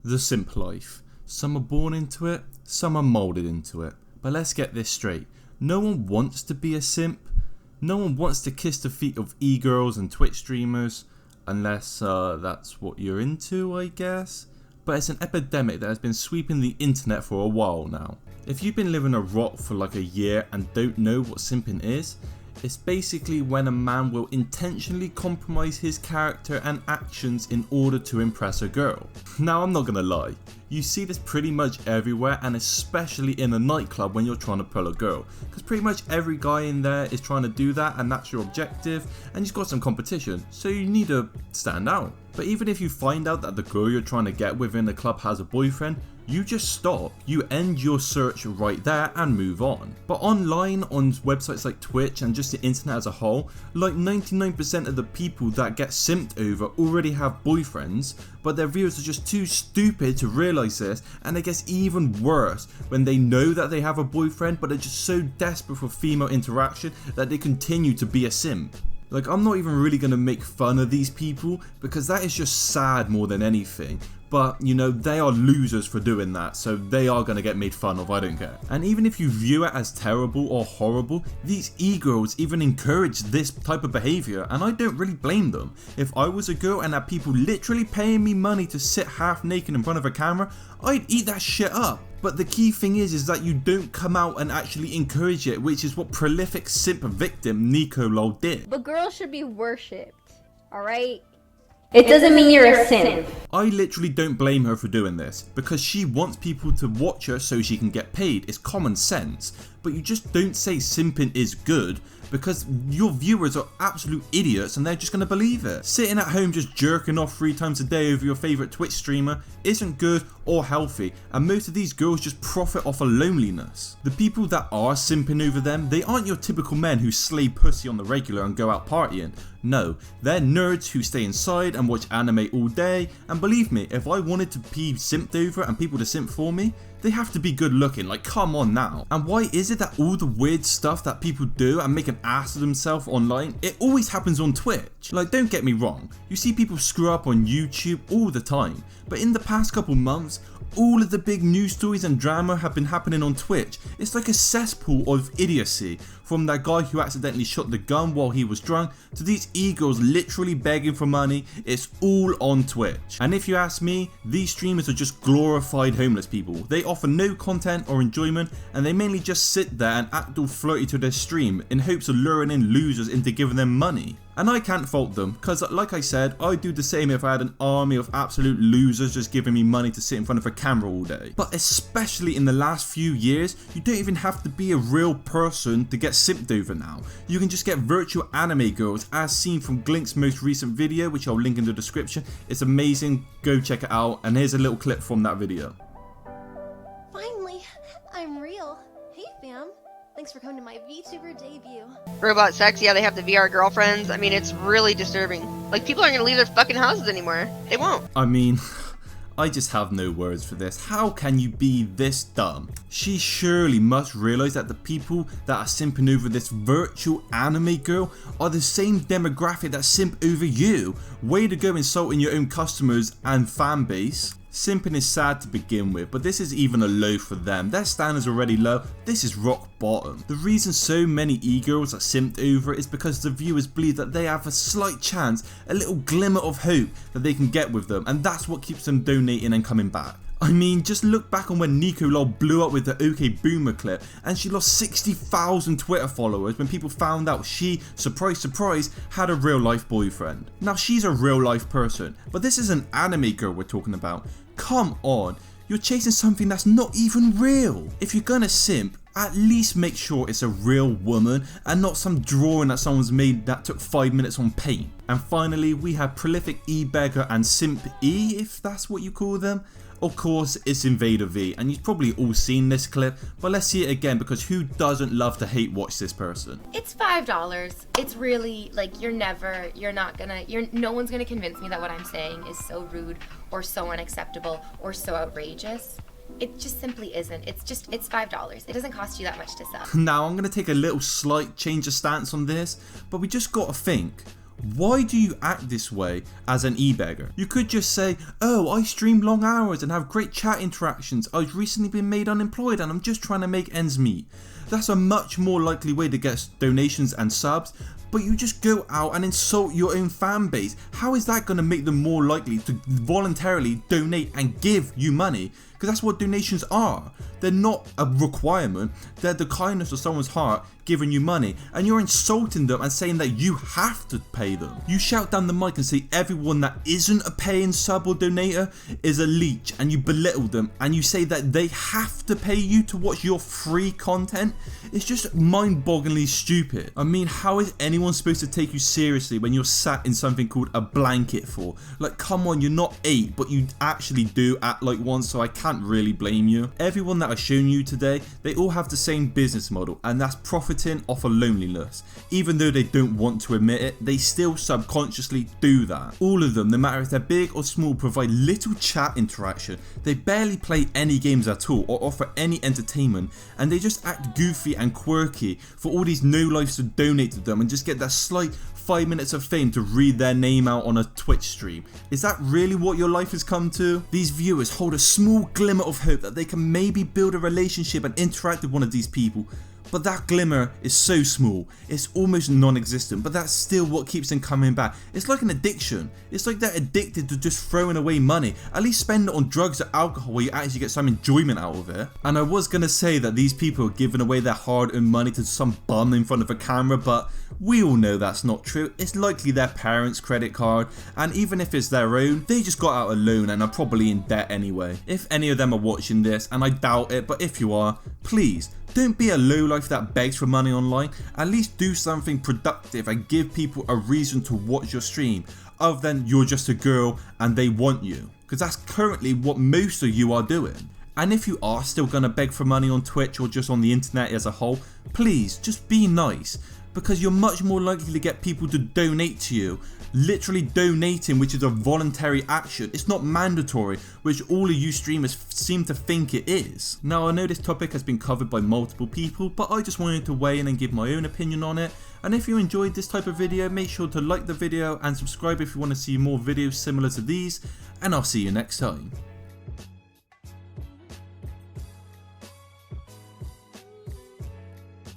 The simp life. Some are born into it, some are moulded into it. But let's get this straight. No one wants to be a simp. No one wants to kiss the feet of e-girls and Twitch streamers. Unless that's what you're into, I guess. But it's an epidemic that has been sweeping the internet for a while now. If you've been living a rot for like a year and don't know what simping is, it's basically when a man will intentionally compromise his character and actions in order to impress a girl. Now I'm not gonna lie, you see this pretty much everywhere, and especially in a nightclub when you're trying to pull a girl, because pretty much every guy in there is trying to do that and that's your objective, and you've got some competition, so you need to stand out. But even if you find out that the girl you're trying to get within the club has a boyfriend, you just stop, you end your search right there and move on. But online, on websites like Twitch and just the internet as a whole, like 99% of the people that get simped over already have boyfriends, but their viewers are just too stupid to realise this, and it gets even worse when they know that they have a boyfriend but they're just so desperate for female interaction that they continue to be a simp. Like, I'm not even really going to make fun of these people because that is just sad more than anything. But, you know, they are losers for doing that, so they are going to get made fun of, I don't care. And even if you view it as terrible or horrible, these e-girls even encourage this type of behaviour, and I don't really blame them. If I was a girl and had people literally paying me money to sit half naked in front of a camera, I'd eat that shit up. But the key thing is that you don't come out and actually encourage it, which is what prolific simp victim Nico Lol did. But girls should be worshipped, alright? It doesn't mean you're a simp. I literally don't blame her for doing this, because she wants people to watch her so she can get paid. It's common sense. But you just don't say simping is good, because your viewers are absolute idiots and they're just going to believe it. Sitting at home just jerking off 3 times a day over your favourite Twitch streamer isn't good or healthy, and most of these girls just profit off of loneliness. The people that are simping over them, they aren't your typical men who slay pussy on the regular and go out partying. No, they're nerds who stay inside and watch anime all day, and believe me, if I wanted to be simped over and people to simp for me, they have to be good looking, like come on now. And why is it that all the weird stuff that people do and make an ass of themselves online, it always happens on Twitch? Like, don't get me wrong, you see people screw up on YouTube all the time, but in the past couple months, all of the big news stories and drama have been happening on Twitch. It's like a cesspool of idiocy, from that guy who accidentally shot the gun while he was drunk, to these e-girls literally begging for money. It's all on Twitch. And if you ask me, these streamers are just glorified homeless people. They offer no content or enjoyment, and they mainly just sit there and act all flirty to their stream in hopes of luring in losers into giving them money. And I can't fault them, because like I said, I'd do the same if I had an army of absolute losers just giving me money to sit in front of a camera all day. But especially in the last few years, you don't even have to be a real person to get simped over now. You can just get virtual anime girls, as seen from Glink's most recent video, which I'll link in the description. It's amazing, go check it out, and here's a little clip from that video. Finally, I'm real. Hey fam, thanks for coming to my VTuber debut. Robot sex, yeah, they have the VR girlfriends. I mean, it's really disturbing. Like, people aren't gonna leave their fucking houses anymore. They won't. I mean, I just have no words for this. How can you be this dumb? She surely must realise that the people that are simping over this virtual anime girl are the same demographic that simp over you. Way to go insulting your own customers and fan base. Simping is sad to begin with, but this is even a low for them. Their standards are already low, this is rock bottom. The reason so many e-girls are simped over is because the viewers believe that they have a slight chance, a little glimmer of hope that they can get with them, and that's what keeps them donating and coming back. I mean, just look back on when Nico Lol blew up with the OK Boomer clip, and she lost 60,000 Twitter followers when people found out she, surprise surprise, had a real life boyfriend. Now she's a real life person, but this is an anime girl we're talking about. Come on, you're chasing something that's not even real. If you're gonna simp, at least make sure it's a real woman and not some drawing that someone's made that took 5 minutes on paint. And finally, we have prolific e-beggar and simp e, if that's what you call them. Of course, it's Invader V, and you've probably all seen this clip, but let's see it again, because who doesn't love to hate watch this person? It's $5. It's really, like, no one's gonna convince me that what I'm saying is so rude or so unacceptable or so outrageous. It just simply isn't. It's $5. It doesn't cost you that much to sell. Now, I'm gonna take a little slight change of stance on this, but we just gotta think. Why do you act this way as an e-beggar? You could just say, oh, I stream long hours and have great chat interactions. I've recently been made unemployed and I'm just trying to make ends meet. That's a much more likely way to get donations and subs, but you just go out and insult your own fan base. How is that going to make them more likely to voluntarily donate and give you money? Because that's what donations are. They're not a requirement, they're the kindness of someone's heart giving you money, and you're insulting them and saying that you have to pay them. You shout down the mic and say everyone that isn't a paying sub or donator is a leech, and you belittle them and you say that they have to pay you to watch your free content. It's just mind-bogglingly stupid. I mean, how is anyone supposed to take you seriously when you're sat in something called a blanket for? Like, come on, you're not 8, but you actually do act like one, so I can't really blame you. Everyone that I've shown you today, they all have the same business model, and that's profiting off of loneliness. Even though they don't want to admit it, they still subconsciously do that. All of them, no matter if they're big or small, provide little chat interaction. They barely play any games at all or offer any entertainment, and they just act goofy and quirky for all these no-lifes to donate to them and just get that slight 5 minutes of fame to read their name out on a Twitch stream. Is that really what your life has come to? These viewers hold a small glimmer of hope that they can maybe build a relationship and interact with one of these people. But that glimmer is so small, it's almost non-existent, but that's still what keeps them coming back. It's like an addiction. It's like they're addicted to just throwing away money. At least spend it on drugs or alcohol where you actually get some enjoyment out of it. And I was gonna say that these people are giving away their hard-earned money to some bum in front of a camera, but we all know that's not true. It's likely their parents' credit card, and even if it's their own, they just got out a loan and are probably in debt anyway. If any of them are watching this, and I doubt it, but if you are, please, don't be a lowlife that begs for money online. At least do something productive and give people a reason to watch your stream, other than you're just a girl and they want you. Because that's currently what most of you are doing. And if you are still going to beg for money on Twitch or just on the internet as a whole, please just be nice. Because you're much more likely to get people to donate to you. Literally donating, which is a voluntary action. It's not mandatory, which all of you streamers seem to think it is. Now, I know this topic has been covered by multiple people, but I just wanted to weigh in and give my own opinion on it. And if you enjoyed this type of video, make sure to like the video and subscribe if you want to see more videos similar to these, and I'll see you next time.